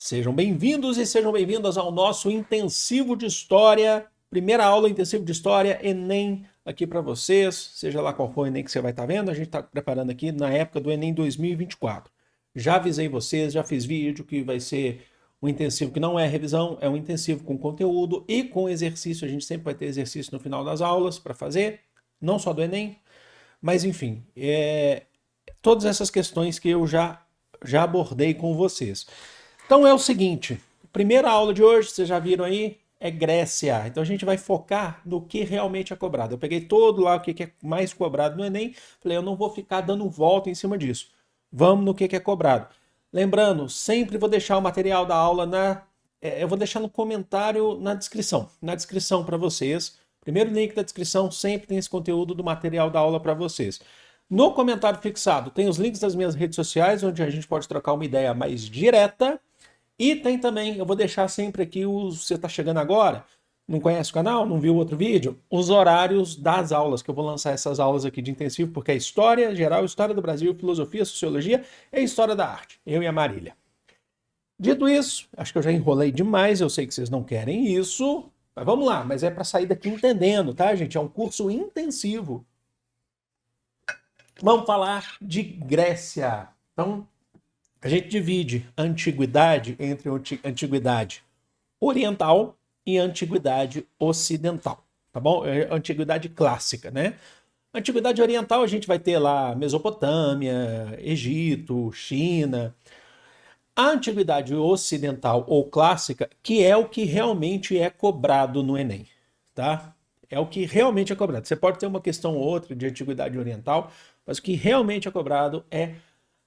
Sejam bem-vindos e sejam bem-vindas ao nosso intensivo de história, primeira aula intensivo de história, Enem, aqui para vocês, seja lá qual for o Enem que você vai estar vendo, a gente está preparando aqui na época do Enem 2024. Já avisei vocês, já fiz vídeo que vai ser um intensivo que não é revisão, é um intensivo com conteúdo e com exercício, a gente sempre vai ter exercício no final das aulas para fazer, não só do Enem, mas enfim, todas essas questões que eu já abordei com vocês. Então é o seguinte, primeira aula de hoje, vocês já viram aí, é Grécia. Então a gente vai focar no que realmente é cobrado. Eu peguei todo lá o que é mais cobrado no Enem, falei, eu não vou ficar dando volta em cima disso. Vamos no que é cobrado. Lembrando, sempre vou deixar o material da aula eu vou deixar no comentário na descrição para vocês. Primeiro link da descrição sempre tem esse conteúdo do material da aula para vocês. No comentário fixado tem os links das minhas redes sociais, onde a gente pode trocar uma ideia mais direta. E tem também, eu vou deixar sempre aqui, você está chegando agora, não conhece o canal, não viu outro vídeo, os horários das aulas, que eu vou lançar essas aulas aqui de intensivo, porque é História Geral, História do Brasil, Filosofia, Sociologia e História da Arte, eu e a Marília. Dito isso, acho que eu já enrolei demais, eu sei que vocês não querem isso, mas vamos lá, mas é para sair daqui entendendo, tá, gente? É um curso intensivo. Vamos falar de Grécia. Então, a gente divide a antiguidade entre antiguidade oriental e antiguidade ocidental, tá bom? É a antiguidade clássica, né? Antiguidade oriental a gente vai ter lá Mesopotâmia, Egito, China. A antiguidade ocidental ou clássica, que é o que realmente é cobrado no Enem, tá? É o que realmente é cobrado. Você pode ter uma questão ou outra de antiguidade oriental, mas o que realmente é cobrado é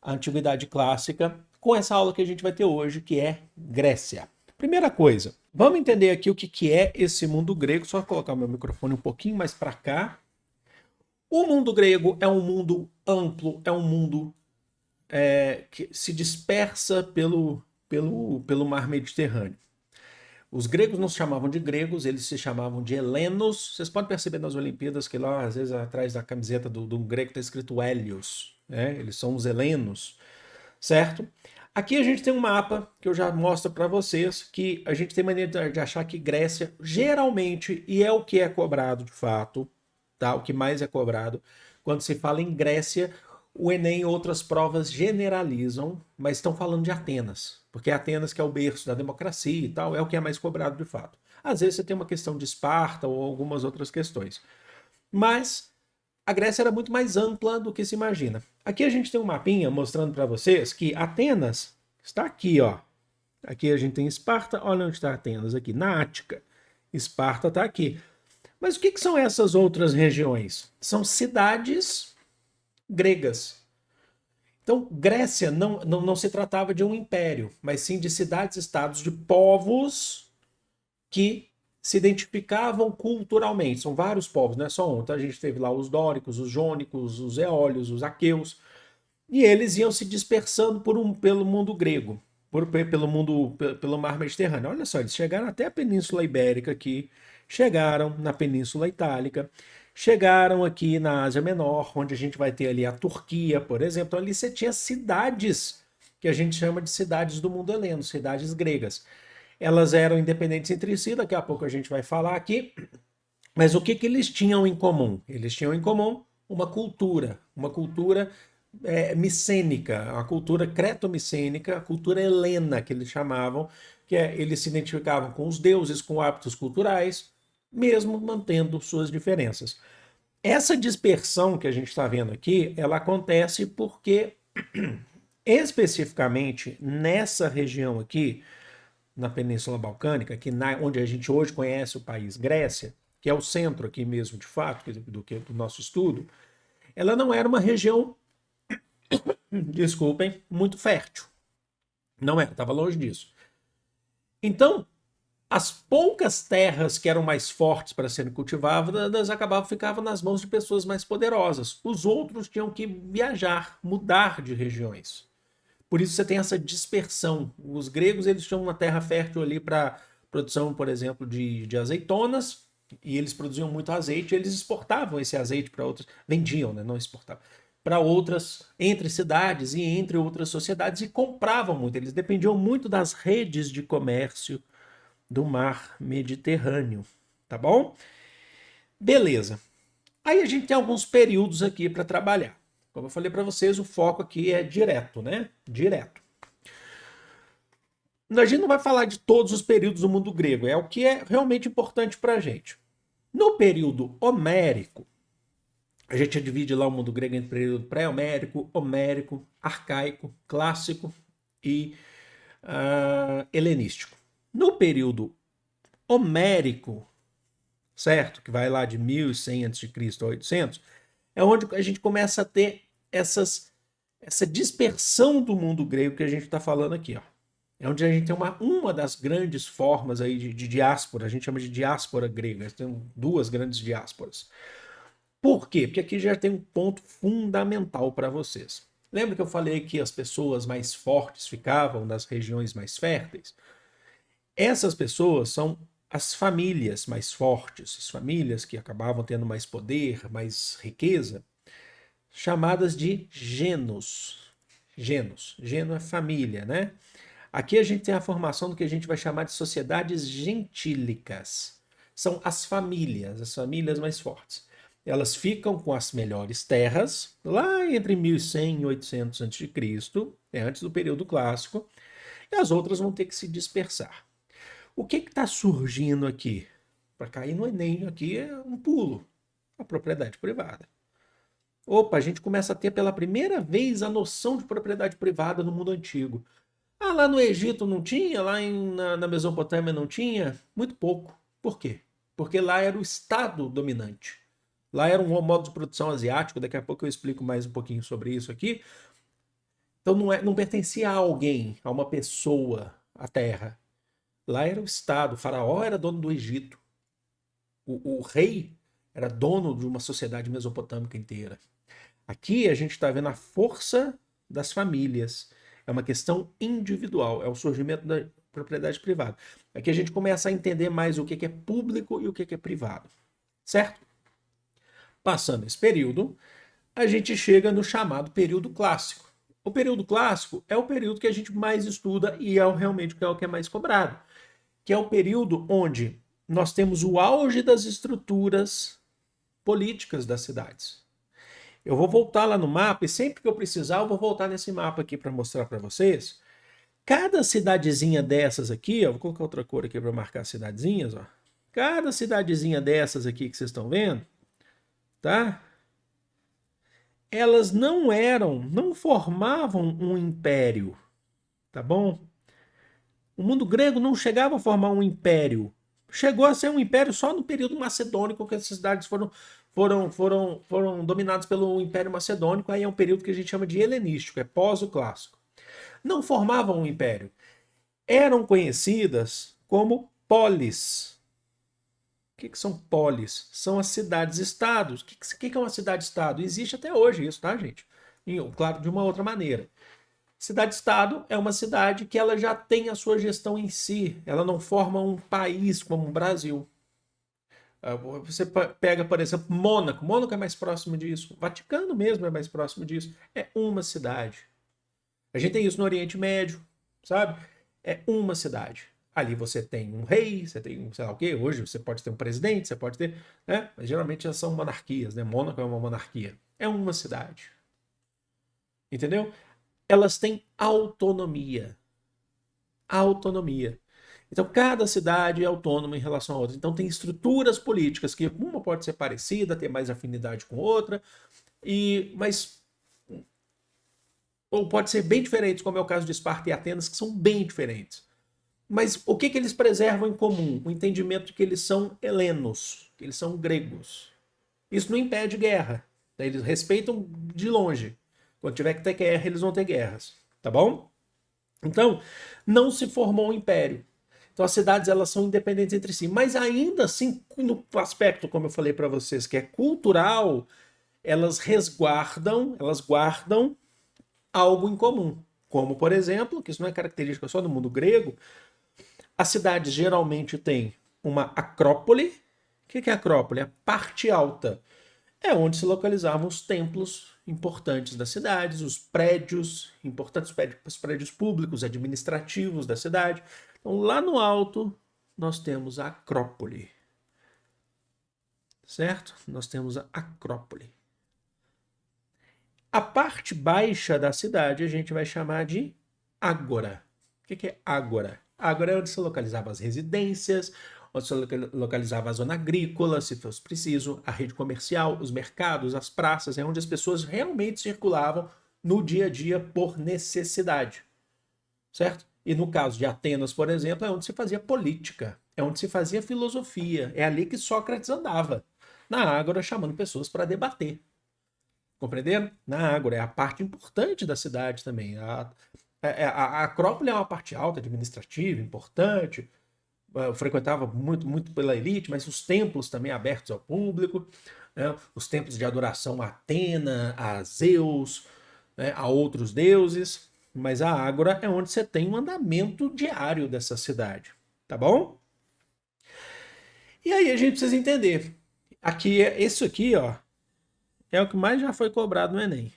a antiguidade clássica, com essa aula que a gente vai ter hoje, que é Grécia. Primeira coisa, vamos entender aqui o que é esse mundo grego, só colocar o meu microfone um pouquinho mais para cá. O mundo grego é um mundo amplo, é um mundo que se dispersa pelo mar Mediterrâneo. Os gregos não se chamavam de gregos, eles se chamavam de helenos. Vocês podem perceber nas Olimpíadas que lá, às vezes, atrás da camiseta do grego está escrito Hélios, né? Eles são os helenos, certo? Aqui a gente tem um mapa que eu já mostro para vocês, que a gente tem maneira de achar que Grécia, geralmente, e é o que é cobrado de fato, tá? O que mais é cobrado, quando se fala em Grécia, o Enem e outras provas generalizam, mas estão falando de Atenas, porque Atenas que é o berço da democracia e tal, é o que é mais cobrado de fato. Às vezes você tem uma questão de Esparta ou algumas outras questões. Mas a Grécia era muito mais ampla do que se imagina. Aqui a gente tem um mapinha mostrando para vocês que Atenas está aqui, ó. Aqui a gente tem Esparta, olha onde está Atenas, aqui, na Ática. Esparta está aqui. Mas o que são essas outras regiões? São cidades gregas. Então, Grécia não se tratava de um império, mas sim de cidades-estados, de povos que se identificavam culturalmente. São vários povos, não é só um. Então, a gente teve lá os dóricos, os jônicos, os eólios, os aqueus, e eles iam se dispersando pelo mundo grego, pelo mar Mediterrâneo. Olha só, eles chegaram até a Península Ibérica aqui, chegaram na Península Itálica, chegaram aqui na Ásia Menor, onde a gente vai ter ali a Turquia, por exemplo. Então, ali você tinha cidades que a gente chama de cidades do mundo heleno, cidades gregas. Elas eram independentes entre si, daqui a pouco a gente vai falar aqui. Mas o que eles tinham em comum? Eles tinham em comum uma cultura micênica, a cultura creto-micênica, a cultura helena que eles chamavam, eles se identificavam com os deuses, com hábitos culturais, mesmo mantendo suas diferenças. Essa dispersão que a gente está vendo aqui, ela acontece porque, especificamente nessa região aqui, na Península Balcânica, onde a gente hoje conhece o país Grécia, que é o centro aqui mesmo, de fato, do nosso estudo, ela não era uma região, desculpem, muito fértil. Não era, estava longe disso. Então, as poucas terras que eram mais fortes para serem cultivadas ficavam nas mãos de pessoas mais poderosas. Os outros tinham que viajar, mudar de regiões. Por isso você tem essa dispersão. Os gregos eles tinham uma terra fértil ali para produção, por exemplo, de azeitonas, e eles produziam muito azeite, e eles exportavam esse azeite para outros, vendiam, né? Não exportavam. para outras, entre cidades e entre outras sociedades, e compravam muito. Eles dependiam muito das redes de comércio do mar Mediterrâneo, tá bom? Beleza. Aí a gente tem alguns períodos aqui para trabalhar. Como eu falei para vocês, o foco aqui é direto, né? Direto. A gente não vai falar de todos os períodos do mundo grego, é o que é realmente importante para a gente. No período homérico, a gente divide lá o mundo grego entre período pré-homérico, homérico, arcaico, clássico e helenístico. No período homérico, certo? Que vai lá de 1100 a.C. a 800, é onde a gente começa a ter essa dispersão do mundo grego que a gente está falando aqui, ó. É onde a gente tem uma das grandes formas aí de diáspora, a gente chama de diáspora grega, tem duas grandes diásporas. Por quê? Porque aqui já tem um ponto fundamental para vocês. Lembra que eu falei que as pessoas mais fortes ficavam nas regiões mais férteis? Essas pessoas são as famílias mais fortes, as famílias que acabavam tendo mais poder, mais riqueza, chamadas de genos. Genos. Geno é família, né? Aqui a gente tem a formação do que a gente vai chamar de sociedades gentílicas. São as famílias mais fortes. Elas ficam com as melhores terras, lá entre 1100 e 800 a.C., antes do período clássico, e as outras vão ter que se dispersar. O que está surgindo aqui? Para cair no Enem aqui é um pulo, a propriedade privada. Opa, a gente começa a ter pela primeira vez a noção de propriedade privada no mundo antigo. Ah, lá no Egito não tinha, lá na Mesopotâmia não tinha? Muito pouco. Por quê? Porque lá era o Estado dominante. Lá era um modo de produção asiático, daqui a pouco eu explico mais um pouquinho sobre isso aqui. Então não pertencia a alguém, a uma pessoa, a terra. Lá era o Estado, o faraó era dono do Egito. O rei era dono de uma sociedade mesopotâmica inteira. Aqui a gente está vendo a força das famílias. É uma questão individual, é o surgimento da propriedade privada. Aqui a gente começa a entender mais o que é público e o que é privado. Certo? Passando esse período, a gente chega no chamado período clássico. O período clássico é o período que a gente mais estuda e realmente o que é mais cobrado, que é o período onde nós temos o auge das estruturas políticas das cidades. Eu vou voltar lá no mapa e sempre que eu precisar eu vou voltar nesse mapa aqui para mostrar para vocês. Cada cidadezinha dessas aqui, ó, vou colocar outra cor aqui para marcar as cidadezinhas, ó. Cada cidadezinha dessas aqui que vocês estão vendo, tá? Elas não formavam um império, tá bom? O mundo grego não chegava a formar um império. Chegou a ser um império só no período macedônico, que as cidades foram dominadas pelo Império Macedônico. Aí é um período que a gente chama de helenístico, é pós o clássico. Não formavam um império. Eram conhecidas como polis. O que são polis? São as cidades-estados. O que é uma cidade-estado? Existe até hoje isso, tá, gente? Claro, de uma outra maneira. Cidade-estado é uma cidade que ela já tem a sua gestão em si. Ela não forma um país como o Brasil. Você pega, por exemplo, Mônaco. Mônaco é mais próximo disso. O Vaticano mesmo é mais próximo disso. É uma cidade. A gente tem isso no Oriente Médio, sabe? É uma cidade. Ali você tem um rei, você tem um sei lá o quê. Hoje você pode ter um presidente, você pode ter... né? Mas geralmente elas são monarquias, né? Mônaco é uma monarquia. É uma cidade. Entendeu? Elas têm autonomia. Autonomia. Então, cada cidade é autônoma em relação a outra. Então, tem estruturas políticas que uma pode ser parecida, ter mais afinidade com outra, mas ou pode ser bem diferentes, como é o caso de Esparta e Atenas, que são bem diferentes. Mas o que eles preservam em comum? O entendimento de que eles são helenos, que eles são gregos. Isso não impede guerra. Eles respeitam de longe. Quando tiver que ter guerra, eles vão ter guerras. Tá bom? Então, não se formou um império. Então as cidades elas são independentes entre si, mas ainda assim, no aspecto, como eu falei para vocês, que é cultural, elas guardam algo em comum. Como, por exemplo, que isso não é característica só do mundo grego, as cidades geralmente têm uma acrópole. O que é acrópole? É a parte alta. É onde se localizavam os templos importantes das cidades, os prédios importantes, os prédios públicos, administrativos da cidade. Então, lá no alto, nós temos a Acrópole. Certo? Nós temos a Acrópole. A parte baixa da cidade a gente vai chamar de Ágora. O que é Ágora? Ágora é onde se localizavam as residências, onde se localizava a zona agrícola, se fosse preciso, a rede comercial, os mercados, as praças, é onde as pessoas realmente circulavam no dia a dia por necessidade. Certo? E no caso de Atenas, por exemplo, é onde se fazia política, é onde se fazia filosofia, é ali que Sócrates andava, na Ágora, chamando pessoas para debater. Compreenderam? Na Ágora é a parte importante da cidade também. A Acrópole é uma parte alta, administrativa, importante. Eu frequentava muito pela elite, mas os templos também abertos ao público, né? Os templos de adoração a Atena, a Zeus, né? A outros deuses. Mas a Ágora é onde você tem um andamento diário dessa cidade. Tá bom? E aí a gente precisa entender. Isso aqui, ó, é o que mais já foi cobrado no Enem.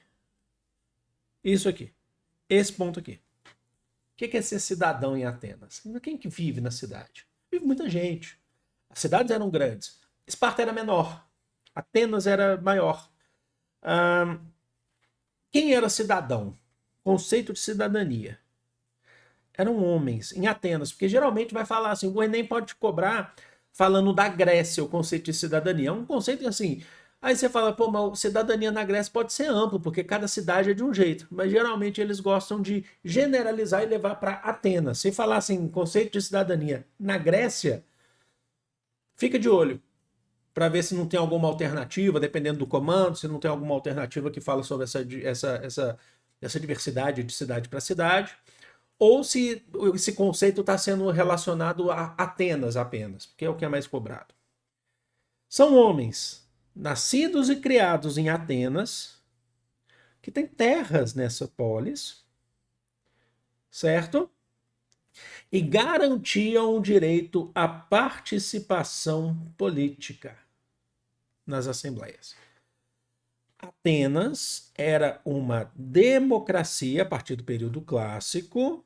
Isso aqui. Esse ponto aqui. O que é ser cidadão em Atenas? Quem que vive na cidade? Vive muita gente. As cidades eram grandes. Esparta era menor. Atenas era maior. Quem era cidadão? Conceito de cidadania. Eram homens em Atenas, porque geralmente vai falar assim, o Enem pode te cobrar falando da Grécia, o conceito de cidadania. É um conceito assim... Aí você fala, pô, mas cidadania na Grécia pode ser amplo, porque cada cidade é de um jeito. Mas geralmente eles gostam de generalizar e levar para Atenas. Se falar assim, conceito de cidadania na Grécia, fica de olho para ver se não tem alguma alternativa, dependendo do comando, se não tem alguma alternativa que fala sobre essa diversidade de cidade para cidade, ou se esse conceito está sendo relacionado a Atenas apenas, porque é o que é mais cobrado. São homens nascidos e criados em Atenas, que tem terras nessa polis, certo? E garantiam o direito à participação política nas assembleias. Atenas era uma democracia a partir do período clássico,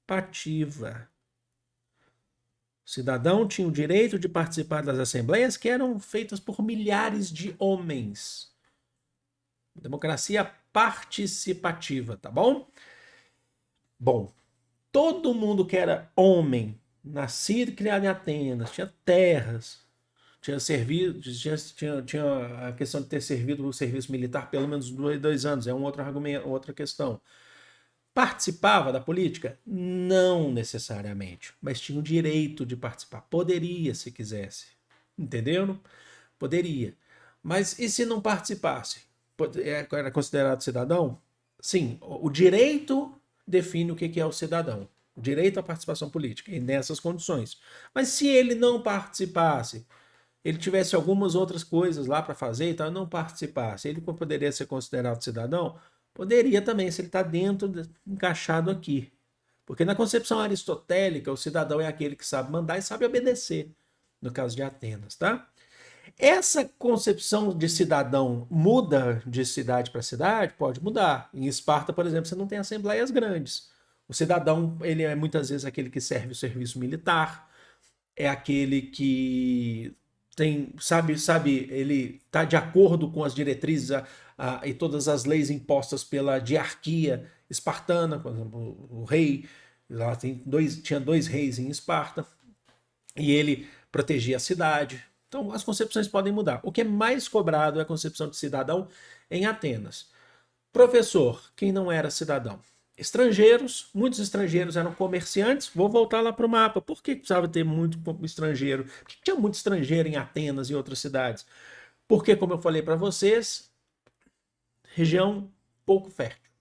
participativa. O cidadão tinha o direito de participar das assembleias que eram feitas por milhares de homens. Democracia participativa, tá bom? Bom, todo mundo que era homem, nascido e criado em Atenas, tinha terras, tinha servido, tinha a questão de ter servido o serviço militar pelo menos 2 anos, é um outro argumento, outra questão. Participava da política? Não necessariamente, mas tinha o direito de participar. Poderia, se quisesse. Entenderam? Poderia. Mas e se não participasse? Era considerado cidadão? Sim, o direito define o que é o cidadão. O direito à participação política, e nessas condições. Mas se ele não participasse, ele tivesse algumas outras coisas lá para fazer e tal, não participasse, ele poderia ser considerado cidadão? Poderia também, se ele está encaixado aqui. Porque na concepção aristotélica, o cidadão é aquele que sabe mandar e sabe obedecer, no caso de Atenas, tá? Essa concepção de cidadão muda de cidade para cidade? Pode mudar. Em Esparta, por exemplo, você não tem assembleias grandes. O cidadão, ele é muitas vezes aquele que serve o serviço militar, é aquele que ele está de acordo com as diretrizes e todas as leis impostas pela diarquia espartana, por exemplo, o rei, lá tinha 2 reis em Esparta, e ele protegia a cidade. Então as concepções podem mudar. O que é mais cobrado é a concepção de cidadão em Atenas. Professor, quem não era cidadão? Estrangeiros, muitos estrangeiros eram comerciantes. Vou voltar lá para o mapa. Por que precisava ter muito estrangeiro? Por que tinha muito estrangeiro em Atenas e outras cidades? Porque, como eu falei para vocês, região pouco fértil.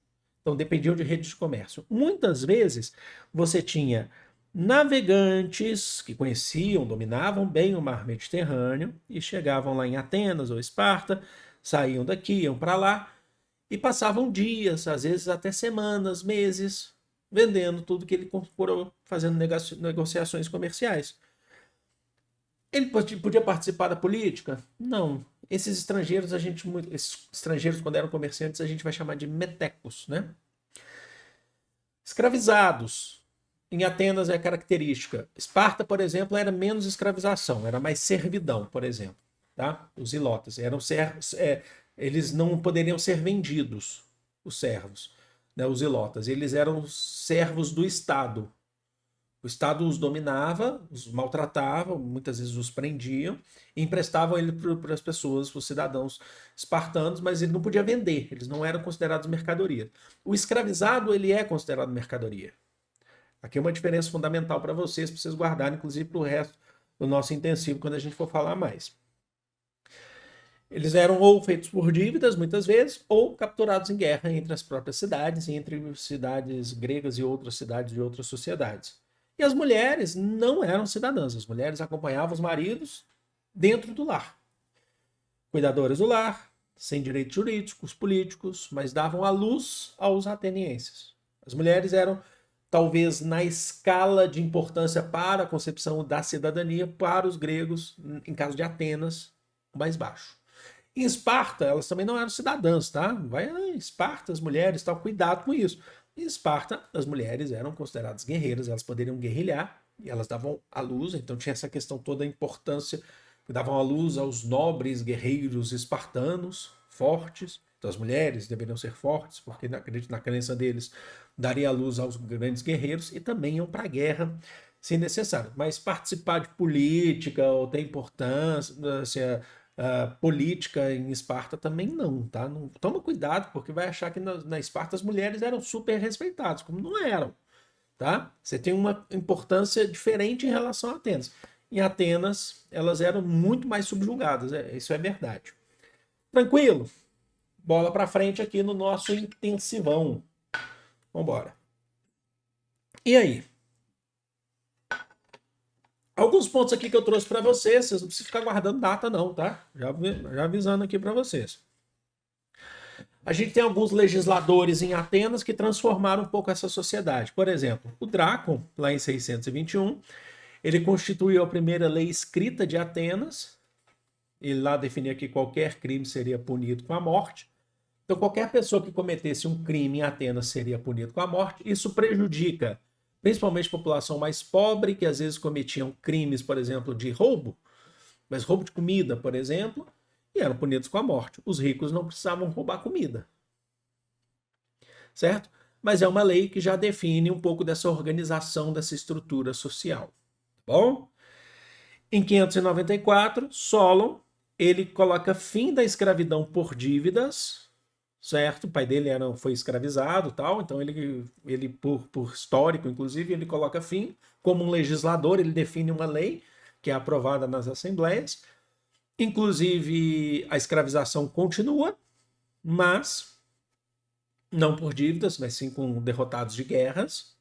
Então dependiam de redes de comércio. Muitas vezes você tinha navegantes que conheciam, dominavam bem o mar Mediterrâneo e chegavam lá em Atenas ou Esparta, saíam daqui, iam para lá, e passavam dias, às vezes até semanas, meses, vendendo tudo que ele comprou, fazendo negociações comerciais. Ele podia participar da política? Não. Esses estrangeiros, esses estrangeiros, quando eram comerciantes, a gente vai chamar de metecos, né? Escravizados. Em Atenas é característica. Esparta, por exemplo, era menos escravização, era mais servidão, por exemplo. Tá? Os ilotas eram servos, eles não poderiam ser vendidos, os servos, né? Os ilotas. Eles eram servos do Estado. O Estado os dominava, os maltratava, muitas vezes os prendiam e emprestavam ele para as pessoas, para os cidadãos espartanos, mas ele não podia vender, eles não eram considerados mercadoria. O escravizado, ele é considerado mercadoria. Aqui é uma diferença fundamental para vocês guardarem, inclusive para o resto do nosso intensivo, quando a gente for falar mais. Eles eram ou feitos por dívidas, muitas vezes, ou capturados em guerra entre as próprias cidades, entre cidades gregas e outras cidades de outras sociedades. E as mulheres não eram cidadãs, as mulheres acompanhavam os maridos dentro do lar. Cuidadoras do lar, sem direitos jurídicos, políticos, mas davam à luz aos atenienses. As mulheres eram, talvez, na escala de importância para a concepção da cidadania, para os gregos, em caso de Atenas, mais baixo. Em Esparta, elas também não eram cidadãs, tá? Vai em Esparta, as mulheres, tal, cuidado com isso. Em Esparta, as mulheres eram consideradas guerreiras, elas poderiam guerrilhar e elas davam à luz, então tinha essa questão toda, a importância, davam à luz aos nobres guerreiros espartanos, fortes. Então as mulheres deveriam ser fortes, porque na crença deles daria à luz aos grandes guerreiros e também iam para a guerra se necessário. Mas participar de política ou ter importância, política em Esparta também não, tá? Não, toma cuidado, porque vai achar que na Esparta as mulheres eram super respeitadas, como não eram, tá? Você tem uma importância diferente em relação a Atenas. Em Atenas, elas eram muito mais subjugadas, isso é verdade. Tranquilo? Bola para frente aqui no nosso intensivão. Vambora. E aí? Alguns pontos aqui que eu trouxe para vocês não precisam ficar guardando data não, tá? Já avisando aqui para vocês. A gente tem alguns legisladores em Atenas que transformaram um pouco essa sociedade. Por exemplo, o Drácon, lá em 621, ele constituiu a primeira lei escrita de Atenas. Ele lá definia que qualquer crime seria punido com a morte. Então, qualquer pessoa que cometesse um crime em Atenas seria punido com a morte. Isso prejudica principalmente a população mais pobre, que às vezes cometiam crimes, por exemplo, de roubo, mas roubo de comida, por exemplo, e eram punidos com a morte. Os ricos não precisavam roubar comida. Certo? Mas é uma lei que já define um pouco dessa organização, dessa estrutura social. Tá bom? Em 594, Solon, ele coloca fim da escravidão por dívidas, certo? O pai dele foi escravizado, tal, então ele por histórico, inclusive, ele coloca fim. Como um legislador, ele define uma lei que é aprovada nas assembleias. Inclusive, a escravização continua, mas não por dívidas, mas sim com derrotados de guerras.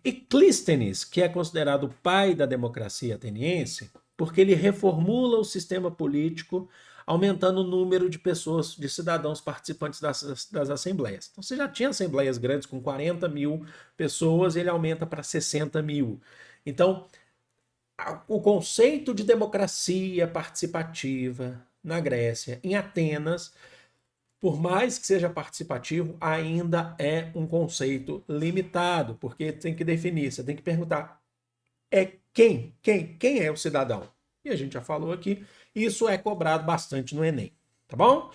E Clístenes, que é considerado o pai da democracia ateniense, porque ele reformula o sistema político, aumentando o número de pessoas, de cidadãos participantes das assembleias. Então você já tinha assembleias grandes com 40 mil pessoas, ele aumenta para 60 mil. Então, o conceito de democracia participativa na Grécia, em Atenas, por mais que seja participativo, ainda é um conceito limitado, porque tem que definir, você tem que perguntar, quem é o cidadão? E a gente já falou aqui, isso é cobrado bastante no Enem, tá bom?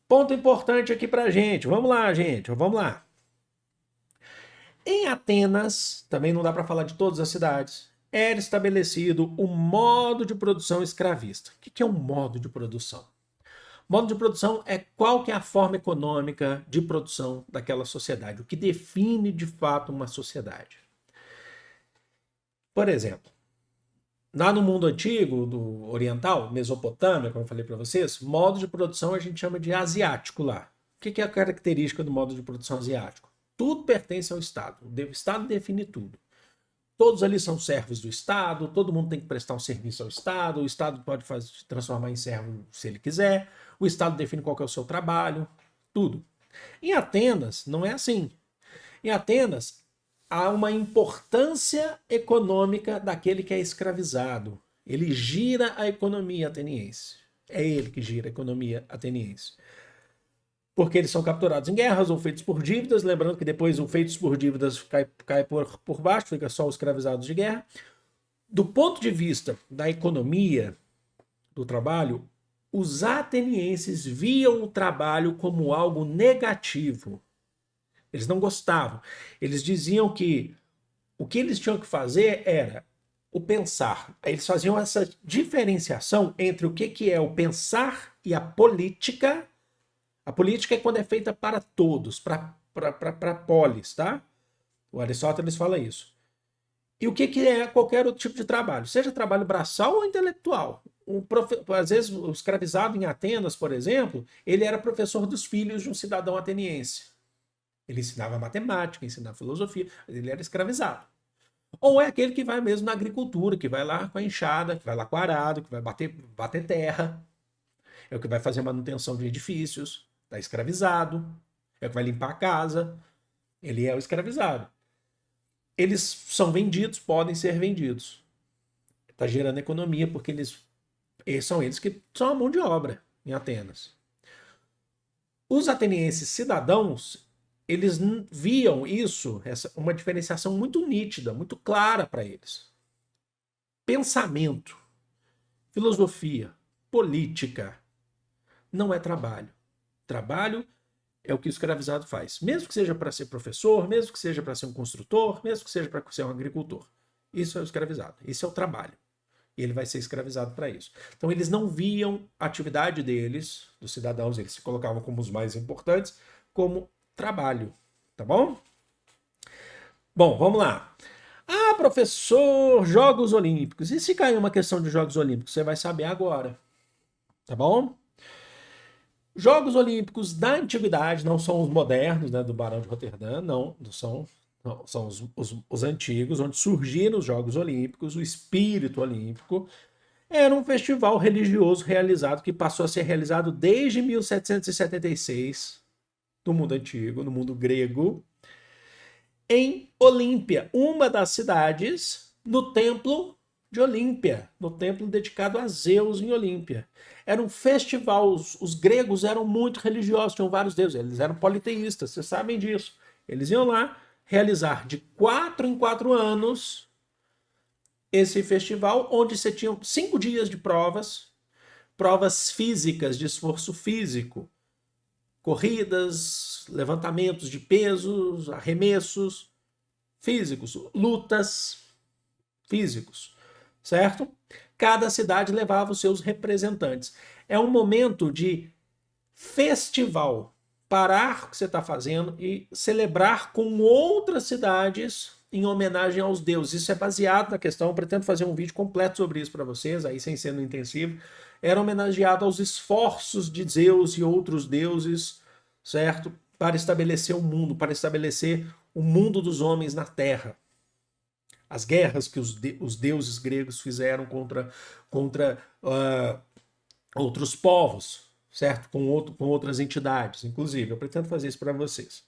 Ponto importante aqui pra gente, vamos lá, gente, vamos lá. Em Atenas, também não dá para falar de todas as cidades, era estabelecido o modo de produção escravista. O que é um modo de produção? Modo de produção é qual que é a forma econômica de produção daquela sociedade, o que define de fato uma sociedade. Por exemplo, lá no mundo antigo, do oriental, Mesopotâmia, como eu falei para vocês, modo de produção a gente chama de asiático lá. O que é a característica do modo de produção asiático? Tudo pertence ao Estado. O Estado define tudo. Todos ali são servos do Estado, todo mundo tem que prestar um serviço ao Estado, o Estado pode transformar em servo se ele quiser, o Estado define qual que é o seu trabalho, tudo. Em Atenas, não é assim. Em Atenas, há uma importância econômica daquele que é escravizado. Ele gira a economia ateniense. É ele que gira a economia ateniense. Porque eles são capturados em guerras ou feitos por dívidas. Lembrando que depois o feitos por dívidas cai por baixo, fica só os escravizados de guerra. Do ponto de vista da economia, do trabalho, os atenienses viam o trabalho como algo negativo. Eles não gostavam. Eles diziam que o que eles tinham que fazer era o pensar. Eles faziam essa diferenciação entre o que é o pensar e a política. A política é quando é feita para todos, para polis, tá? O Aristóteles fala isso. E o que é qualquer outro tipo de trabalho, seja trabalho braçal ou intelectual. Às vezes, o escravizado em Atenas, por exemplo, ele era professor dos filhos de um cidadão ateniense. Ele ensinava matemática, ensinava filosofia, ele era escravizado. Ou é aquele que vai mesmo na agricultura, que vai lá com a enxada, que vai lá com o arado, que vai bater terra, é o que vai fazer manutenção de edifícios, está escravizado, é o que vai limpar a casa, ele é o escravizado. Eles são vendidos, podem ser vendidos. Está gerando economia porque são eles que são a mão de obra em Atenas. Os atenienses cidadãos, eles viam isso, uma diferenciação muito nítida, muito clara para eles. Pensamento, filosofia, política, não é trabalho. Trabalho é o que o escravizado faz. Mesmo que seja para ser professor, mesmo que seja para ser um construtor, mesmo que seja para ser um agricultor. Isso é o escravizado. Isso é o trabalho. E ele vai ser escravizado para isso. Então eles não viam a atividade deles, dos cidadãos, eles se colocavam como os mais importantes, como trabalho. Tá bom? Bom, vamos lá. Ah, professor, Jogos Olímpicos. E se cair uma questão de Jogos Olímpicos? Você vai saber agora. Tá bom? Jogos Olímpicos da antiguidade, não são os modernos, né, do Barão de Roterdã, não são os antigos, onde surgiram os Jogos Olímpicos, o espírito olímpico. Era um festival religioso realizado, que passou a ser realizado desde 1776, no mundo antigo, no mundo grego, em Olímpia, uma das cidades, no templo de Olímpia, no templo dedicado a Zeus em Olímpia. Era um festival, os gregos eram muito religiosos, tinham vários deuses, eles eram politeístas, vocês sabem disso. Eles iam lá realizar de 4 em 4 anos esse festival, onde você tinha 5 dias de provas físicas, de esforço físico, corridas, levantamentos de pesos, arremessos físicos, lutas físicos, certo? Cada cidade levava os seus representantes. É um momento de festival. Parar o que você está fazendo e celebrar com outras cidades em homenagem aos deuses. Isso é baseado na questão, eu pretendo fazer um vídeo completo sobre isso para vocês, aí sem ser no intensivo. Era homenageado aos esforços de Zeus e outros deuses, certo? Para estabelecer o mundo, para estabelecer o mundo dos homens na Terra. As guerras que os deuses gregos fizeram contra outros povos, certo? Com outras entidades, inclusive. Eu pretendo fazer isso para vocês.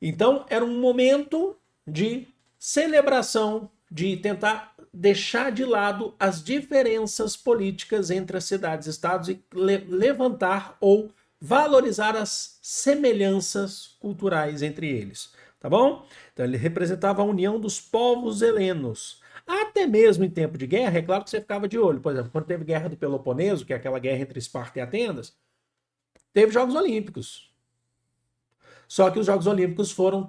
Então, era um momento de celebração, de tentar deixar de lado as diferenças políticas entre as cidades-estados e levantar ou valorizar as semelhanças culturais entre eles. Tá bom? Então ele representava a união dos povos helenos. Até mesmo em tempo de guerra, é claro que você ficava de olho. Por exemplo, quando teve guerra do Peloponeso, que é aquela guerra entre Esparta e Atenas, teve Jogos Olímpicos. Só que os Jogos Olímpicos foram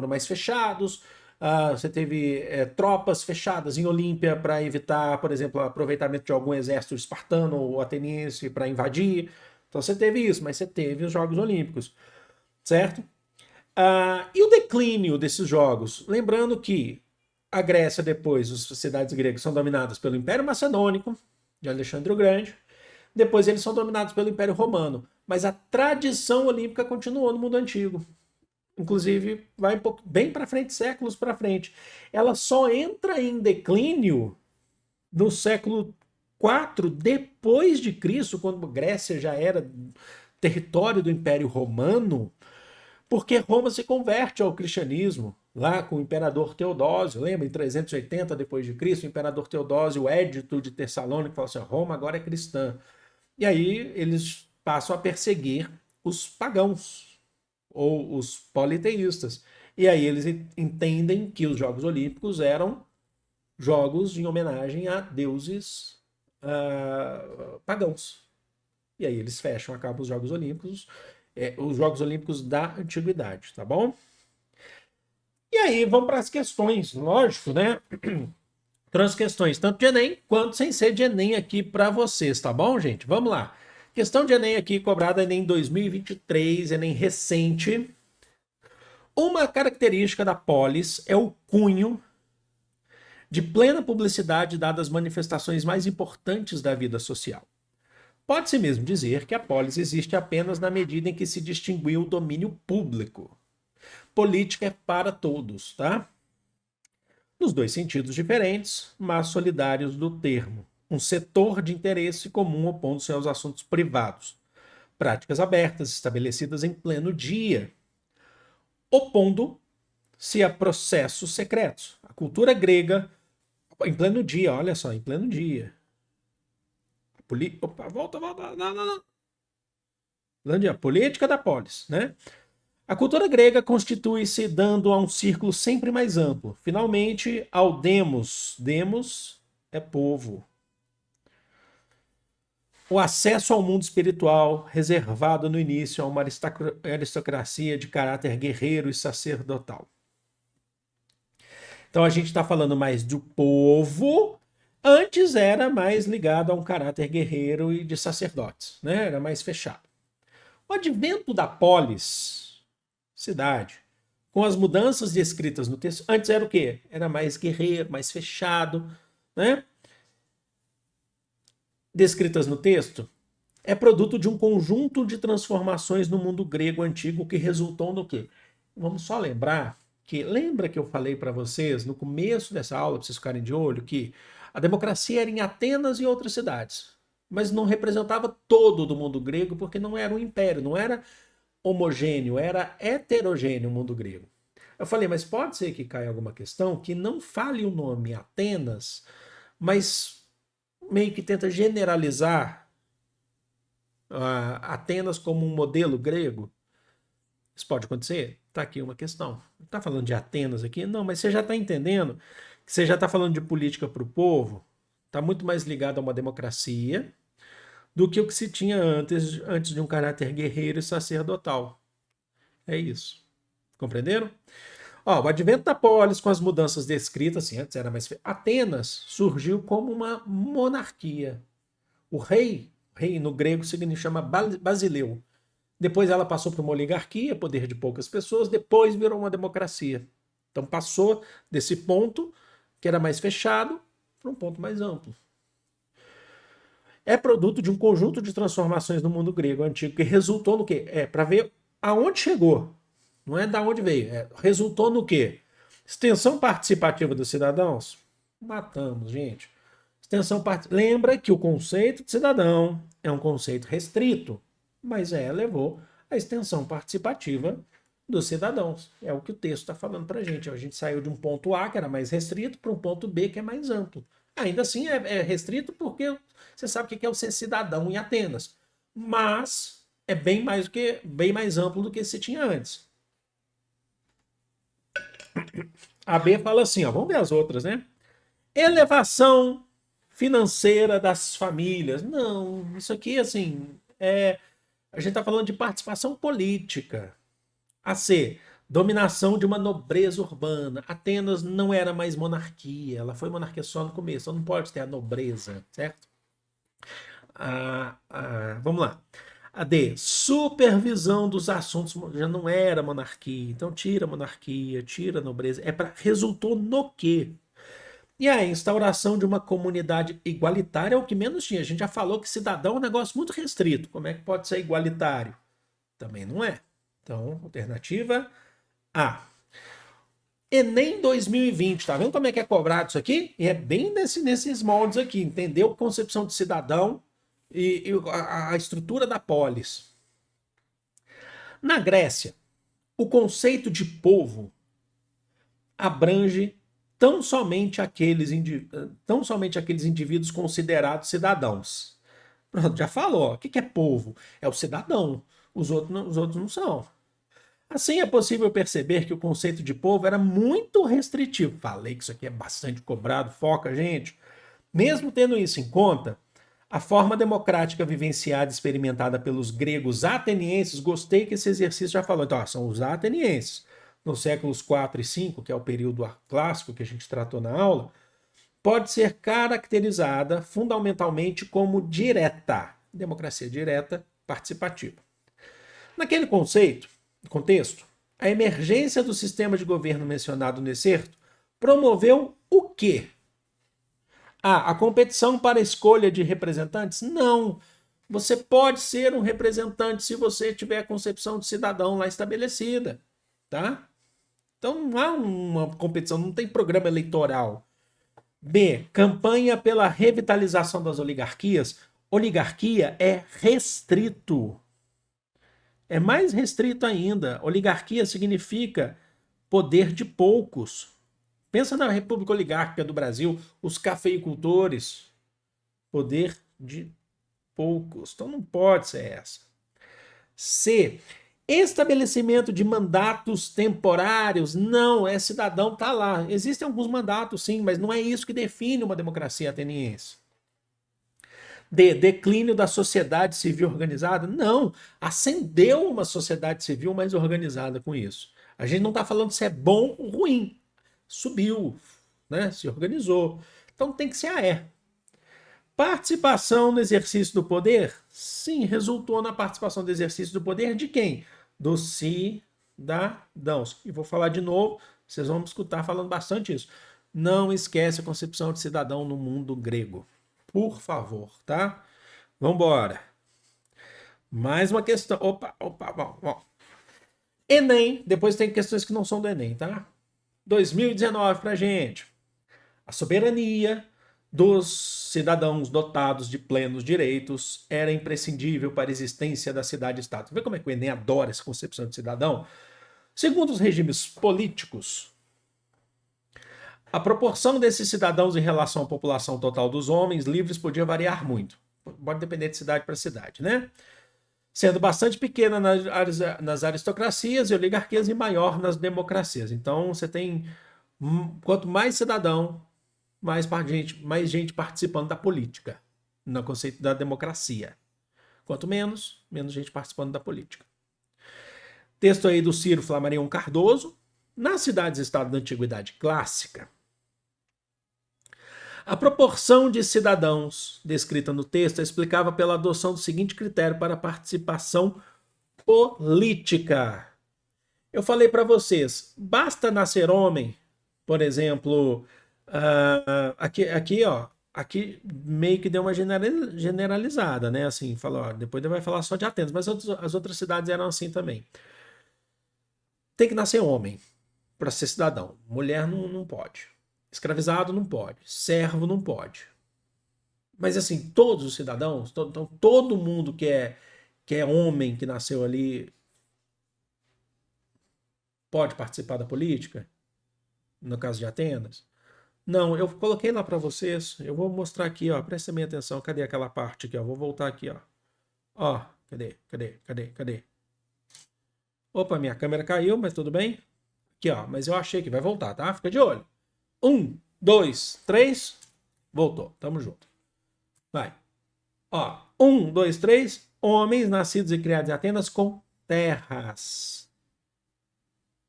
mais fechados. Você teve tropas fechadas em Olímpia para evitar, por exemplo, o aproveitamento de algum exército espartano ou ateniense para invadir. Então você teve isso, mas você teve os Jogos Olímpicos, certo? E o declínio desses jogos? Lembrando que a Grécia depois, as cidades gregas são dominadas pelo Império Macedônico, de Alexandre o Grande. Depois eles são dominados pelo Império Romano. Mas a tradição olímpica continuou no mundo antigo. Inclusive, vai bem para frente, séculos para frente. Ela só entra em declínio no século IV depois de Cristo, quando Grécia já era território do Império Romano, porque Roma se converte ao cristianismo. lá com o imperador Teodósio, lembra? Em 380 depois de Cristo, o imperador Teodósio, o Édito de Tessalônica, falou assim: Roma agora é cristã. E aí eles passam a perseguir os pagãos ou os politeístas. E aí eles entendem que os Jogos Olímpicos eram jogos em homenagem a deuses pagãos. E aí eles fecham, acabam os Jogos Olímpicos da Antiguidade, tá bom? E aí vamos para as questões, lógico, né? Trouxe questões tanto de Enem quanto sem ser de Enem aqui para vocês, tá bom, gente? Vamos lá. Questão de Enem aqui, cobrada Enem 2023, Enem recente. Uma característica da polis é o cunho de plena publicidade dadas as manifestações mais importantes da vida social. Pode-se mesmo dizer que a polis existe apenas na medida em que se distinguiu o domínio público. Política é para todos, tá? Nos dois sentidos diferentes, mas solidários do termo. Um setor de interesse comum opondo-se aos assuntos privados. Práticas abertas, estabelecidas em pleno dia, opondo-se a processos secretos. A cultura grega, em pleno dia, olha só, em pleno dia. Opa, volta, não. A política da polis, né? A cultura grega constitui-se dando a um círculo sempre mais amplo. Finalmente, ao demos. Demos é povo. O acesso ao mundo espiritual, reservado no início a uma aristocracia de caráter guerreiro e sacerdotal. Então a gente está falando mais do povo. Antes era mais ligado a um caráter guerreiro e de sacerdotes, né? Era mais fechado. O advento da polis, cidade, com as mudanças descritas no texto, antes era o quê? Era mais guerreiro, mais fechado, né? Descritas no texto, é produto de um conjunto de transformações no mundo grego antigo que resultou no quê? Vamos só lembrar que, lembra que eu falei para vocês no começo dessa aula, para vocês ficarem de olho, que a democracia era em Atenas e outras cidades, mas não representava todo do mundo grego, porque não era um império, não era homogêneo, era heterogêneo o mundo grego. Eu falei, mas pode ser que caia alguma questão que não fale o nome Atenas, mas meio que tenta generalizar Atenas como um modelo grego. Isso pode acontecer? Está aqui uma questão. Não está falando de Atenas aqui? Não, mas você já está entendendo que você já está falando de política para o povo, está muito mais ligado a uma democracia do que o que se tinha antes de um caráter guerreiro e sacerdotal. É isso. Compreenderam? Ó, o advento da polis com as mudanças descritas, assim, antes era mais... Atenas surgiu como uma monarquia. O rei no grego se chama Basileu. Depois ela passou para uma oligarquia, poder de poucas pessoas, depois virou uma democracia. Então passou desse ponto, que era mais fechado, para um ponto mais amplo. É produto de um conjunto de transformações no mundo grego antigo, que resultou no quê? Para ver aonde chegou. Não é da onde veio. Resultou no quê? Extensão participativa dos cidadãos? Matamos, gente. Lembra que o conceito de cidadão é um conceito restrito, mas levou à extensão participativa dos cidadãos. É o que o texto está falando para a gente. A gente saiu de um ponto A, que era mais restrito, para um ponto B, que é mais amplo. Ainda assim é restrito porque você sabe o que é o ser cidadão em Atenas. Mas é bem mais amplo do que se tinha antes. A B fala assim, ó, vamos ver as outras, né? Elevação financeira das famílias. Não, isso aqui, assim, a gente está falando de participação política. A C, dominação de uma nobreza urbana. Atenas não era mais monarquia, ela foi monarquia só no começo, então não pode ter a nobreza, certo? Vamos lá. A D, supervisão dos assuntos, já não era monarquia, então tira a monarquia, tira a nobreza. Resultou no quê? E a instauração de uma comunidade igualitária é o que menos tinha. A gente já falou que cidadão é um negócio muito restrito. Como é que pode ser igualitário? Também não é. Então, alternativa A. Enem 2020, tá vendo como é que é cobrado isso aqui? E é bem nesses moldes aqui, entendeu? Concepção de cidadão e a estrutura da polis. Na Grécia, o conceito de povo abrange tão somente aqueles indivíduos considerados cidadãos. Pronto, já falou. O que é povo? É o cidadão. Os outros não são. Assim, é possível perceber que o conceito de povo era muito restritivo. Falei que isso aqui é bastante cobrado, foca, gente. Mesmo tendo isso em conta, a forma democrática vivenciada e experimentada pelos gregos atenienses, gostei que esse exercício já falou. Então, são os atenienses, nos séculos 4 e 5, que é o período clássico que a gente tratou na aula, pode ser caracterizada fundamentalmente como direta, democracia direta participativa. Naquele contexto, a emergência do sistema de governo mencionado nesse excerto promoveu o quê? A competição para a escolha de representantes? Não. Você pode ser um representante se você tiver a concepção de cidadão lá estabelecida, tá? Então não há uma competição, não tem programa eleitoral. B. Campanha pela revitalização das oligarquias. Oligarquia é restrito. É mais restrito ainda. Oligarquia significa poder de poucos. Pensa na República Oligárquica do Brasil, os cafeicultores. Poder de poucos. Então não pode ser essa. C. Estabelecimento de mandatos temporários. Não, é cidadão, tá lá. Existem alguns mandatos, sim, mas não é isso que define uma democracia ateniense. D. Declínio da sociedade civil organizada. Não, ascendeu uma sociedade civil mais organizada com isso. A gente não está falando se é bom ou ruim. Subiu, né? Se organizou. Então tem que ser a E. Participação no exercício do poder? Sim, resultou na participação do exercício do poder de quem? Dos cidadãos. E vou falar de novo, vocês vão me escutar falando bastante isso. Não esquece a concepção de cidadão no mundo grego. Por favor, tá? Vamos embora. Mais uma questão. Opa, bom. Enem, depois tem questões que não são do Enem, tá? 2019 pra gente. A soberania dos cidadãos dotados de plenos direitos era imprescindível para a existência da cidade-estado. Vê como é que o Enem adora essa concepção de cidadão? Segundo os regimes políticos, a proporção desses cidadãos em relação à população total dos homens livres podia variar muito. Pode depender de cidade para cidade, né? Sendo bastante pequena nas aristocracias e oligarquias e maior nas democracias. Então, você tem, quanto mais cidadão, mais gente participando da política, no conceito da democracia. Quanto menos gente participando da política. Texto aí do Ciro Flamarion Cardoso. Nas cidades-estado da Antiguidade Clássica, a proporção de cidadãos descrita no texto é explicava pela adoção do seguinte critério para a participação política. Eu falei para vocês, basta nascer homem, por exemplo, aqui meio que deu uma generalizada, né? Assim, falou, depois ele vai falar só de Atenas, mas as outras cidades eram assim também. Tem que nascer homem para ser cidadão. Mulher não pode. Escravizado não pode. Servo não pode. Mas assim, todos os cidadãos, todo mundo que é homem, que nasceu ali, pode participar da política? No caso de Atenas? Não, eu coloquei lá para vocês. Eu vou mostrar aqui, ó. Prestem bem atenção. Cadê aquela parte aqui, ó? Vou voltar aqui, ó. Ó, cadê? Opa, minha câmera caiu, mas tudo bem. Aqui, ó. Mas eu achei que vai voltar, tá? Fica de olho. 1, 2, 3. Voltou. Tamo junto. Vai. Ó. 1, 2, 3. Homens nascidos e criados em Atenas com terras.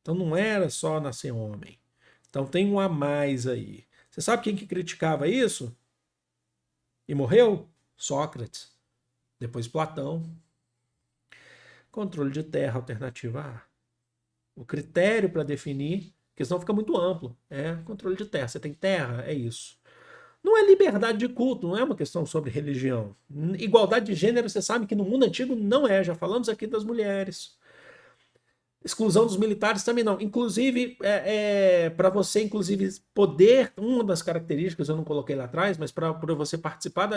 Então não era só nascer homem. Então tem um a mais aí. Você sabe quem que criticava isso? E morreu? Sócrates. Depois Platão. Controle de terra, alternativa A. O critério para definir, porque senão fica muito amplo, é controle de terra. Você tem terra, é isso. Não é liberdade de culto, não é uma questão sobre religião. Igualdade de gênero, você sabe que no mundo antigo não é, já falamos aqui das mulheres. Exclusão dos militares também não. Inclusive, para você, inclusive, poder, uma das características, eu não coloquei lá atrás, mas para você participar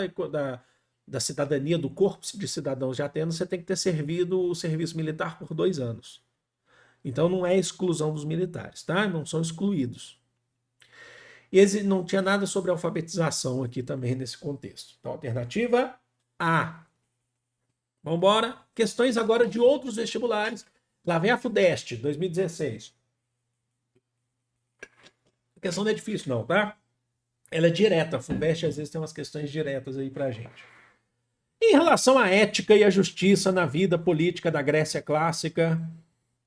da cidadania, do corpo de cidadãos de Atenas, você tem que ter servido o serviço militar por 2 anos. Então não é exclusão dos militares, tá? Não são excluídos. E não tinha nada sobre alfabetização aqui também nesse contexto. Então, alternativa A. Vamos embora. Questões agora de outros vestibulares. Lá vem a FUDEST, 2016. A questão não é difícil não, tá? Ela é direta. A FUVEST às vezes tem umas questões diretas aí pra gente. Em relação à ética e à justiça na vida política da Grécia clássica,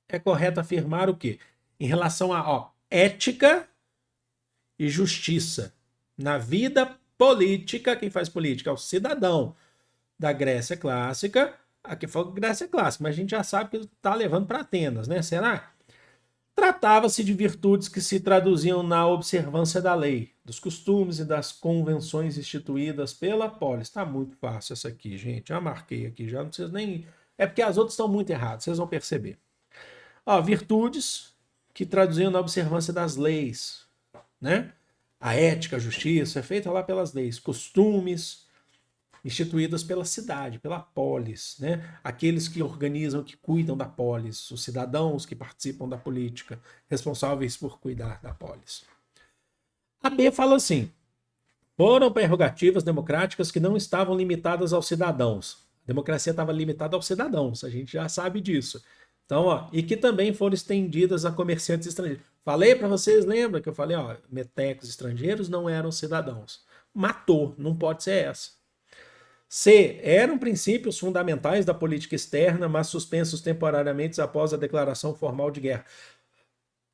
é correto afirmar o quê? Em relação a ética e justiça na vida política, quem faz política é o cidadão da Grécia clássica. Aqui foi Grécia clássica, mas a gente já sabe que ele está levando para Atenas, né? Será? Tratava-se de virtudes que se traduziam na observância da lei, dos costumes e das convenções instituídas pela polis. Está muito fácil essa aqui, gente. Já marquei aqui, já não precisa nem... É porque as outras estão muito erradas, vocês vão perceber. Virtudes que traduziam na observância das leis, né? A ética, a justiça é feita lá pelas leis. Costumes instituídas pela cidade, pela polis, né? Aqueles que organizam, que cuidam da polis, os cidadãos que participam da política, responsáveis por cuidar da polis. A B fala assim: foram prerrogativas democráticas que não estavam limitadas aos cidadãos. A democracia estava limitada aos cidadãos, a gente já sabe disso. Então, e que também foram estendidas a comerciantes estrangeiros. Falei para vocês, lembra que eu falei, metecos estrangeiros não eram cidadãos. Matou, não pode ser essa. C. Eram princípios fundamentais da política externa, mas suspensos temporariamente após a declaração formal de guerra.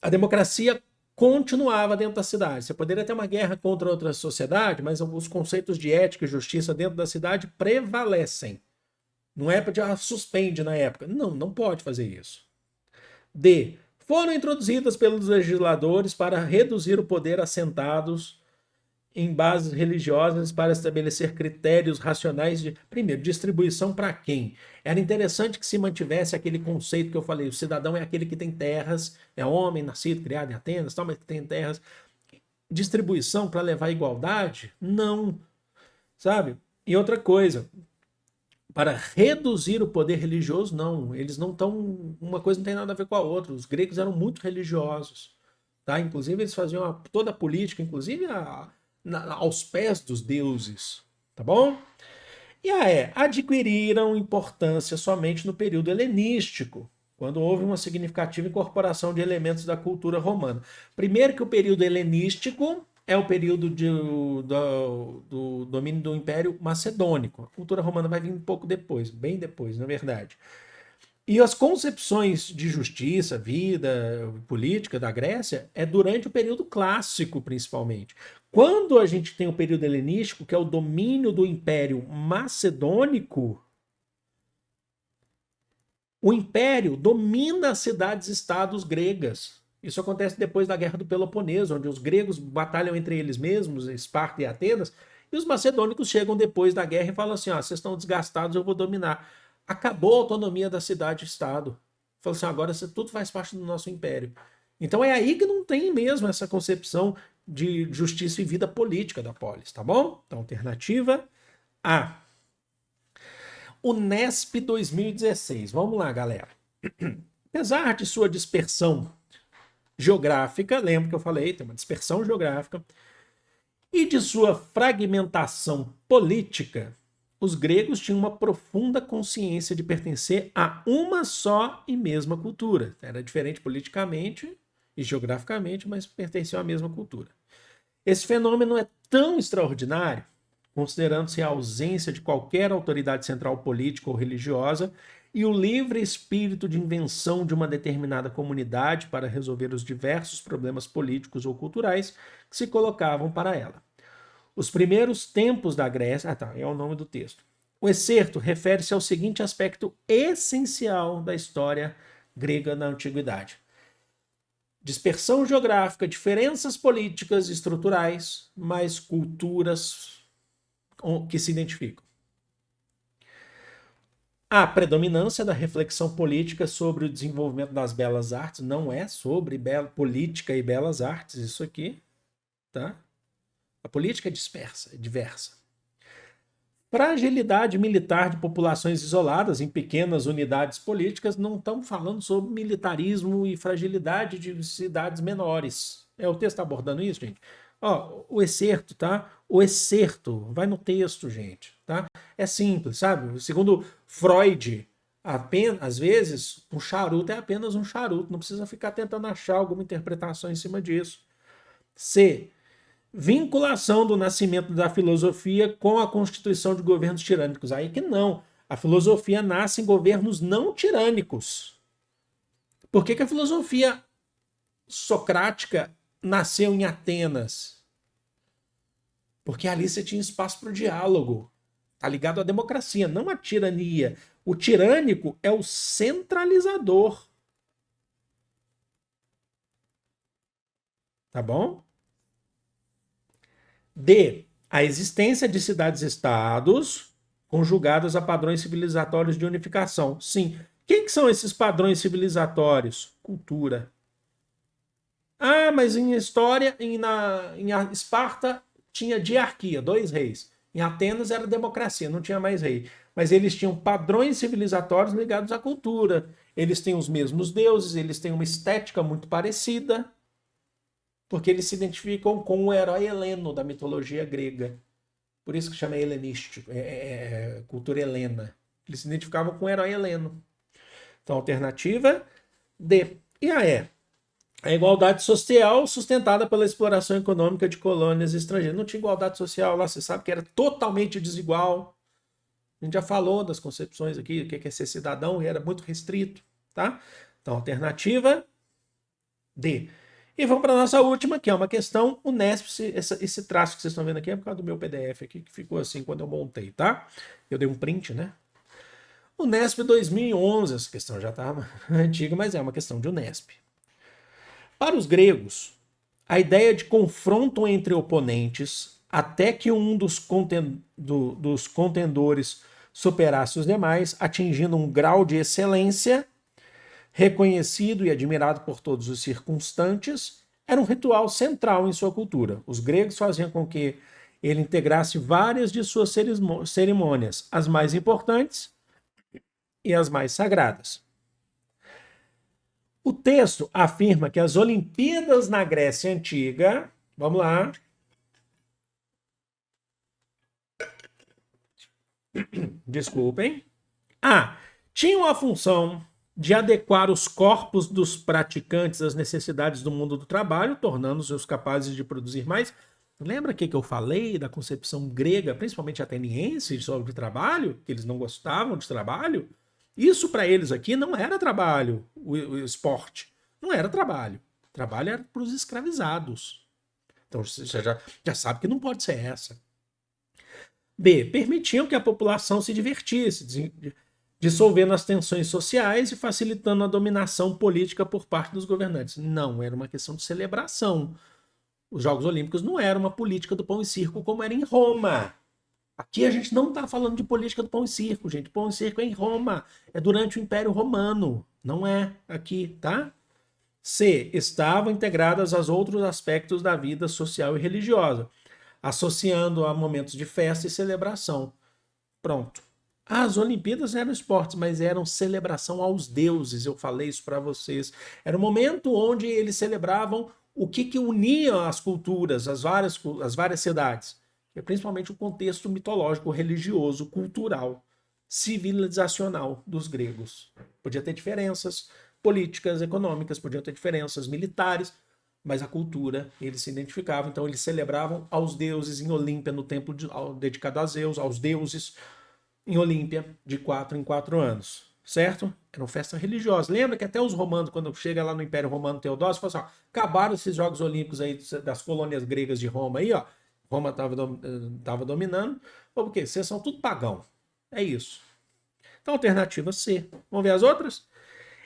A democracia continuava dentro da cidade. Você poderia ter uma guerra contra outra sociedade, mas os conceitos de ética e justiça dentro da cidade prevalecem. Não é para suspende na época. Não, não pode fazer isso. D. Foram introduzidas pelos legisladores para reduzir o poder assentados em bases religiosas para estabelecer critérios racionais de, primeiro, distribuição para quem? Era interessante que se mantivesse aquele conceito que eu falei, o cidadão é aquele que tem terras, é homem, nascido, criado em Atenas, tal, mas que tem terras. Distribuição para levar a igualdade? Não. Sabe? E outra coisa, para reduzir o poder religioso, não. Eles não estão. Uma coisa não tem nada a ver com a outra. Os gregos eram muito religiosos. Tá? Inclusive, eles faziam toda a política, inclusive aos pés dos deuses. Tá bom? E adquiriram importância somente no período helenístico, quando houve uma significativa incorporação de elementos da cultura romana. Primeiro que o período helenístico é o período do domínio do Império Macedônico. A cultura romana vai vir um pouco depois, bem depois, na verdade. E as concepções de justiça, vida, política da Grécia é durante o período clássico, principalmente. Quando a gente tem o período helenístico, que é o domínio do Império Macedônico, o Império domina as cidades-estados gregas. Isso acontece depois da Guerra do Peloponeso, onde os gregos batalham entre eles mesmos, Esparta e Atenas, e os macedônicos chegam depois da guerra e falam assim, vocês estão desgastados, eu vou dominar. Acabou a autonomia da cidade-estado. Falou assim, agora tudo faz parte do nosso império. Então é aí que não tem mesmo essa concepção de justiça e vida política da polis, tá bom? Então, alternativa A. Unesp 2016. Vamos lá, galera. Apesar de sua dispersão geográfica, lembra que eu falei, tem uma dispersão geográfica, e de sua fragmentação política, os gregos tinham uma profunda consciência de pertencer a uma só e mesma cultura. Era diferente politicamente e geograficamente, mas pertenciam à mesma cultura. Esse fenômeno é tão extraordinário, considerando-se a ausência de qualquer autoridade central política ou religiosa e o livre espírito de invenção de uma determinada comunidade para resolver os diversos problemas políticos ou culturais que se colocavam para ela. Os primeiros tempos da Grécia... é o nome do texto. O excerto refere-se ao seguinte aspecto essencial da história grega na antiguidade. Dispersão geográfica, diferenças políticas e estruturais, mas culturas que se identificam. A predominância da reflexão política sobre o desenvolvimento das belas artes não é sobre política e belas artes, isso aqui, tá? A política é dispersa, é diversa. Fragilidade militar de populações isoladas em pequenas unidades políticas, não estamos falando sobre militarismo e fragilidade de cidades menores. O texto está abordando isso, gente? Ó, o excerto, tá? O excerto, vai no texto, gente, tá? É simples, sabe? Segundo Freud, apenas, às vezes, um charuto é apenas um charuto, não precisa ficar tentando achar alguma interpretação em cima disso. C. Vinculação do nascimento da filosofia com a constituição de governos tirânicos. Aí que não. A filosofia nasce em governos não tirânicos. Por que a filosofia socrática nasceu em Atenas? Porque ali você tinha espaço para o diálogo. Está ligado à democracia, não à tirania. O tirânico é o centralizador. Tá bom? D. A existência de cidades-estados conjugadas a padrões civilizatórios de unificação. Sim. Quem que são esses padrões civilizatórios? Cultura. Ah, mas em história, em Esparta tinha diarquia, 2 reis. Em Atenas era democracia, não tinha mais rei. Mas eles tinham padrões civilizatórios ligados à cultura. Eles têm os mesmos deuses, eles têm uma estética muito parecida, porque eles se identificam com o herói heleno da mitologia grega. Por isso que chama helenístico, cultura helena. Eles se identificavam com o herói heleno. Então, alternativa D. E a E? A igualdade social sustentada pela exploração econômica de colônias estrangeiras. Não tinha igualdade social lá, você sabe que era totalmente desigual. A gente já falou das concepções aqui, o que é ser cidadão, e era muito restrito, tá? Então, alternativa D. E vamos para a nossa última, que é uma questão Unesp. Esse traço que vocês estão vendo aqui é por causa do meu PDF aqui, que ficou assim quando eu montei, tá? Eu dei um print, né? Unesp 2011, essa questão já estava antiga, mas é uma questão de Unesp. Para os gregos, a ideia de confronto entre oponentes até que um dos contendores superasse os demais, atingindo um grau de excelência reconhecido e admirado por todos os circunstantes, era um ritual central em sua cultura. Os gregos faziam com que ele integrasse várias de suas cerimônias, as mais importantes e as mais sagradas. O texto afirma que as Olimpíadas na Grécia Antiga, vamos lá, desculpem, tinham a função de adequar os corpos dos praticantes às necessidades do mundo do trabalho, tornando-os capazes de produzir mais. Lembra que eu falei da concepção grega, principalmente ateniense, sobre trabalho? Que eles não gostavam de trabalho? Isso para eles aqui não era trabalho, o esporte. Não era trabalho. Trabalho era para os escravizados. Então você já sabe que não pode ser essa. B. Permitiam que a população se divertisse, dissolvendo as tensões sociais e facilitando a dominação política por parte dos governantes. Não, era uma questão de celebração. Os Jogos Olímpicos não era uma política do pão e circo como era em Roma. Aqui a gente não está falando de política do pão e circo, gente. Pão e circo é em Roma, é durante o Império Romano, não é aqui, tá? C. Estavam integradas aos outros aspectos da vida social e religiosa, associando a momentos de festa e celebração. Pronto. As Olimpíadas eram esportes, mas eram celebração aos deuses. Eu falei isso para vocês. Era um momento onde eles celebravam o que unia as culturas, as várias cidades. E principalmente o contexto mitológico, religioso, cultural, civilizacional dos gregos. Podia ter diferenças políticas, econômicas, podiam ter diferenças militares, mas a cultura, eles se identificavam, então eles celebravam aos deuses em Olímpia, no templo dedicado a Zeus, aos deuses em Olímpia, de 4 em 4 anos, certo? Era uma festa religiosa. Lembra que até os romanos, quando chega lá no Império Romano Teodósio, falam assim, ó, acabaram esses Jogos Olímpicos aí das colônias gregas de Roma aí, ó, Roma estava dominando, por quê? Vocês são tudo pagão. É isso. Então, alternativa C. Vamos ver as outras?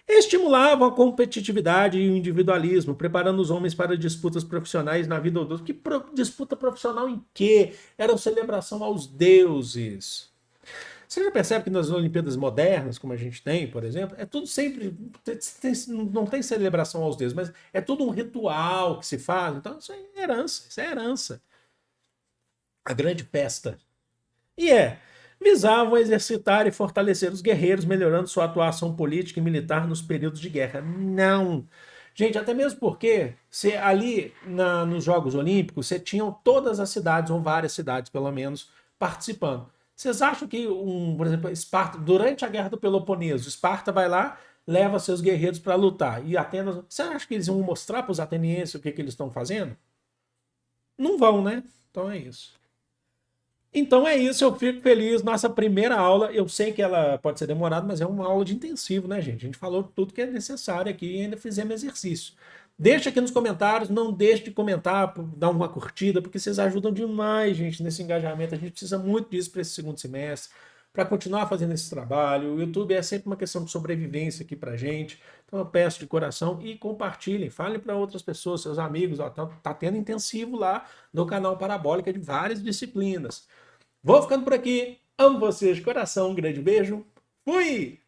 Estimulavam a competitividade e o individualismo, preparando os homens para disputas profissionais na vida adulta. Que disputa profissional em quê? Era celebração aos deuses. Você já percebe que nas Olimpíadas modernas, como a gente tem, por exemplo, é tudo sempre. Não tem celebração aos deuses, mas é tudo um ritual que se faz. Então, isso é herança. Isso é herança. A grande festa. E visavam exercitar e fortalecer os guerreiros, melhorando sua atuação política e militar nos períodos de guerra. Não. Gente, até mesmo porque ali nos Jogos Olímpicos, você tinham todas as cidades, ou várias cidades pelo menos, participando. Vocês acham que, por exemplo, Esparta, durante a Guerra do Peloponeso, Esparta vai lá, leva seus guerreiros para lutar, e Atenas, você acha que eles vão mostrar para os atenienses o que eles estão fazendo? Não vão, né? Então é isso. Então é isso, eu fico feliz. Nossa primeira aula, eu sei que ela pode ser demorada, mas é uma aula de intensivo, né, gente? A gente falou tudo que é necessário aqui e ainda fizemos exercício. Deixa aqui nos comentários, não deixe de comentar, dar uma curtida, porque vocês ajudam demais, gente, nesse engajamento. A gente precisa muito disso para esse segundo semestre, para continuar fazendo esse trabalho. O YouTube é sempre uma questão de sobrevivência aqui para gente. Então eu peço de coração e compartilhem, falem para outras pessoas, seus amigos. Ó, tá tendo intensivo lá no canal Parabólica de várias disciplinas. Vou ficando por aqui. Amo vocês de coração. Um grande beijo. Fui!